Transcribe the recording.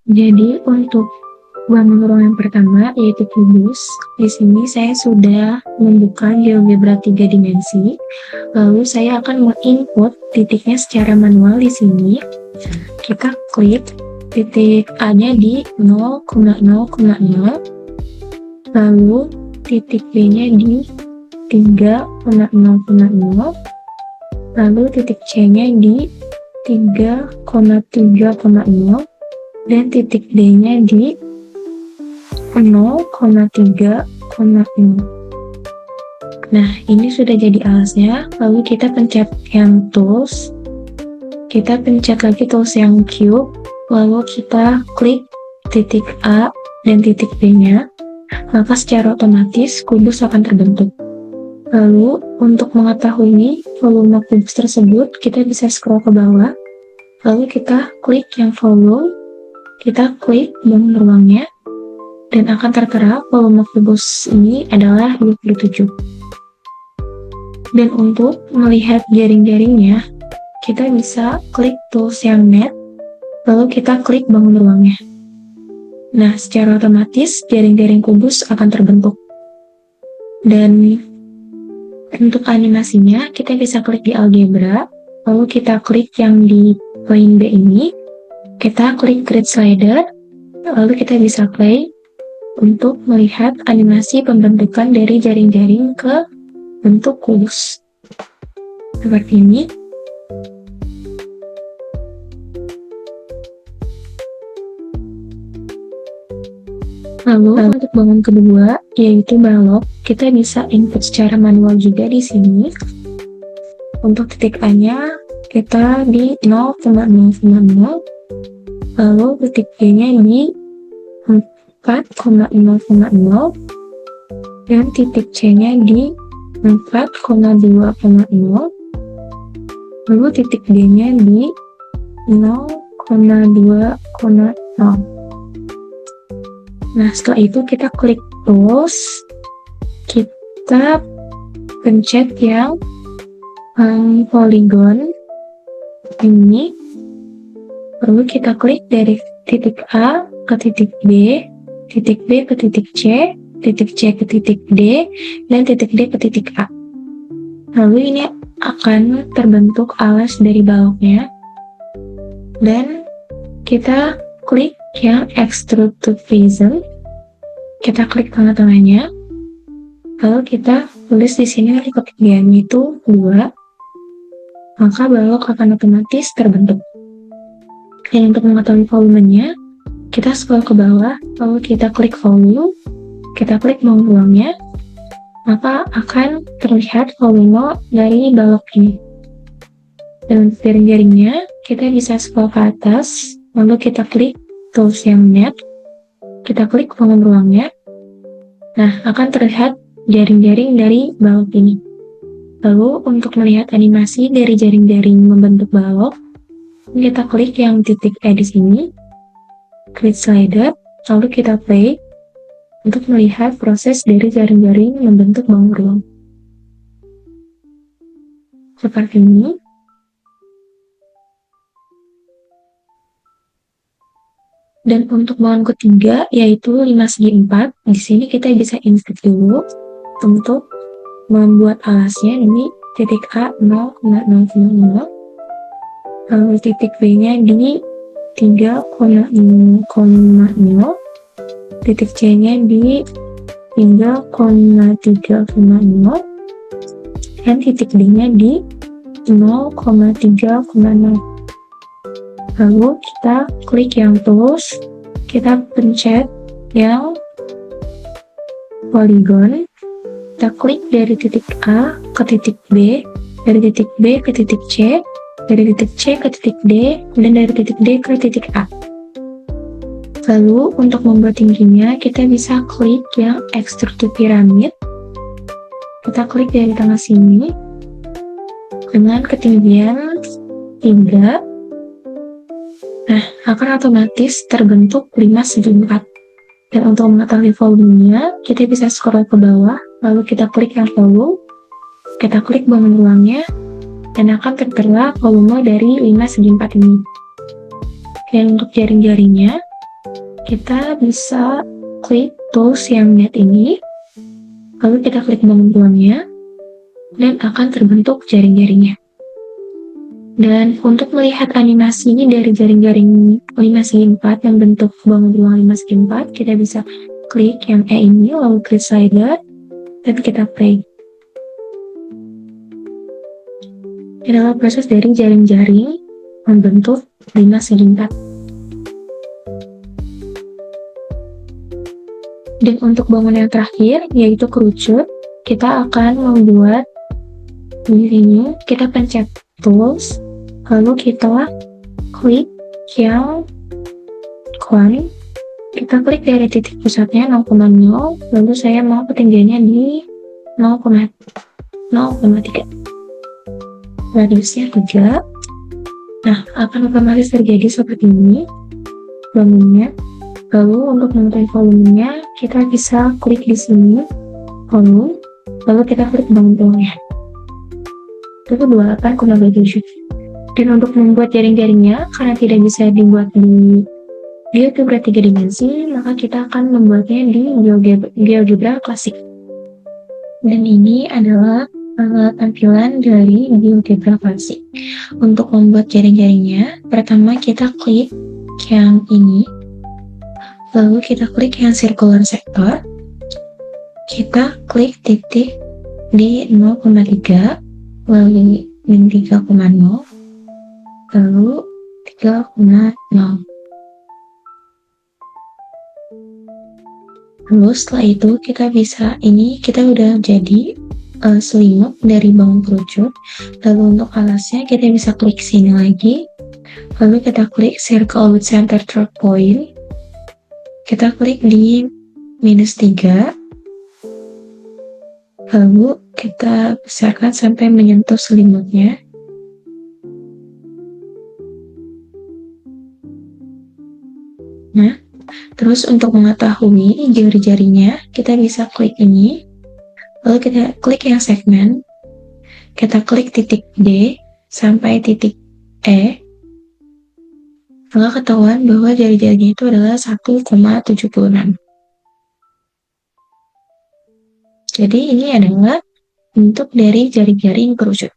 Jadi untuk bangun ruang yang pertama yaitu kubus. Di sini saya sudah membuka GeoGebra 3 dimensi. Lalu saya akan menginput titiknya secara manual di sini. Kita klik titik A-nya di 0,0,0, lalu titik B-nya di 3,0,0, lalu titik C-nya di 3,3,0, dan titik D-nya di 0,3,0. Nah, ini sudah jadi alasnya. Lalu kita pencet yang tools, kita pencet lagi tools yang cube, lalu kita klik titik A dan titik B-nya, maka secara otomatis kubus akan terbentuk. Lalu untuk mengetahui volume kubus tersebut, kita bisa scroll ke bawah, lalu kita klik yang volume, kita klik bangun ruangnya, dan akan tertera volume kubus ini adalah 27. Dan untuk melihat jaring-jaringnya, kita bisa klik tools yang net, lalu kita klik bangun ruangnya. Nah, secara otomatis jaring-jaring kubus akan terbentuk. Dan untuk animasinya, kita bisa klik di algebra, lalu kita klik yang di poin B ini, kita klik grid slider, lalu kita bisa play untuk melihat animasi pembentukan dari jaring-jaring ke bentuk kubus. Seperti ini. Lalu untuk bangun kedua, yaitu balok, kita bisa input secara manual juga di sini. Untuk titik A-nya, kita di 0,0,0, lalu titik B-nya di 4,0,0, dan titik C-nya di 4,2,0, lalu titik D-nya di 0,2,0. Nah, setelah itu kita klik tools, kita pencet yang polygon ini, lalu kita klik dari titik A ke titik B, titik B ke titik C ke titik D, dan titik D ke titik A. Lalu ini akan terbentuk alas dari baloknya, dan kita klik yang extrude to prism, kita klik tengah-tengahnya, lalu kita tulis di sini ketinggiannya itu 2, maka balok akan otomatis terbentuk. Dan untuk mengetahui volumenya, kita scroll ke bawah, lalu kita klik volume, kita klik bangun ruangnya, maka akan terlihat volume dari balok ini. Dan untuk jaring-jaringnya, kita bisa scroll ke atas, lalu kita klik tools yang net, kita klik bangun ruangnya. Nah, akan terlihat jaring-jaring dari balok ini. Lalu untuk melihat animasi dari jaring-jaring membentuk balok, kita klik yang titik E di sini, klik slider, lalu kita play untuk melihat proses dari jaring-jaring membentuk bangun ruang. Seperti ini. Dan untuk bangun ketiga, yaitu 5 segi 4, di sini kita bisa input dulu untuk membuat alasnya. Ini titik A 0,0,0, lalu titik B-nya di 3,0,0, titik C-nya di 3,3,0, dan titik D-nya di 0,3,0. Lalu kita klik yang tools, kita pencet yang polygon, kita klik dari titik A ke titik B, dari titik B ke titik C, dari titik C ke titik D, dan dari titik D ke titik A. Lalu untuk membuat tingginya, kita bisa klik yang extrude to pyramid, kita klik dari tengah sini dengan ketinggian 3. Nah, akan otomatis terbentuk 5 segi 4. Dan untuk mengetahui volumenya, kita bisa scroll ke bawah, lalu kita klik yang volume, kita klik bangun ruangnya, dan akan tertera volume dari 5 segi 4 ini. Dan untuk jaring-jaringnya, kita bisa klik tools yang net ini, lalu kita klik bangun tulangnya, dan akan terbentuk jaring-jaringnya. Dan untuk melihat animasi ini dari jaring-jaring 5×4 yang bentuk bangun tulang 5×4, kita bisa klik yang E ini, lalu klik slider, dan kita play. Ini adalah proses dari jaring-jaring membentuk 5×4. Dan untuk bangun yang terakhir, yaitu kerucut, kita akan membuat di sini, kita pencet tools, lalu kita klik yang coin, kita klik dari titik pusatnya 0,0, lalu saya mau ketinggiannya di 0,3, radiusnya 3. Nah, akan otomatis terjadi seperti ini bangunnya. Lalu untuk menentukan volumenya, kita bisa klik di sini, volume, lalu kita klik bangun tulangnya. Itu 28,27. Dan untuk membuat jaring-jaringnya, karena tidak bisa dibuat di GeoGebra 3 dimensi, maka kita akan membuatnya di GeoGebra klasik. Dan ini adalah tampilan dari GeoGebra klasik. Untuk membuat jaring-jaringnya, pertama kita klik yang ini, lalu kita klik yang circular sector, kita klik titik di 0,3, lalu min 3,0, lalu 3,0. Lalu setelah itu kita bisa, ini kita udah jadi selimut dari bangun kerucut. Lalu untuk alasnya kita bisa klik sini lagi, lalu kita klik circle with center third point, kita klik di -3, lalu kita besarkan sampai menyentuh selimutnya. Nah, terus untuk mengetahui jari-jarinya, kita bisa klik ini, lalu kita klik yang segmen, kita klik titik D sampai titik E, maka ketahuan bahwa jari-jarinya itu adalah 1,76. Jadi ini adalah bentuk dari jaring-jaring kerucut.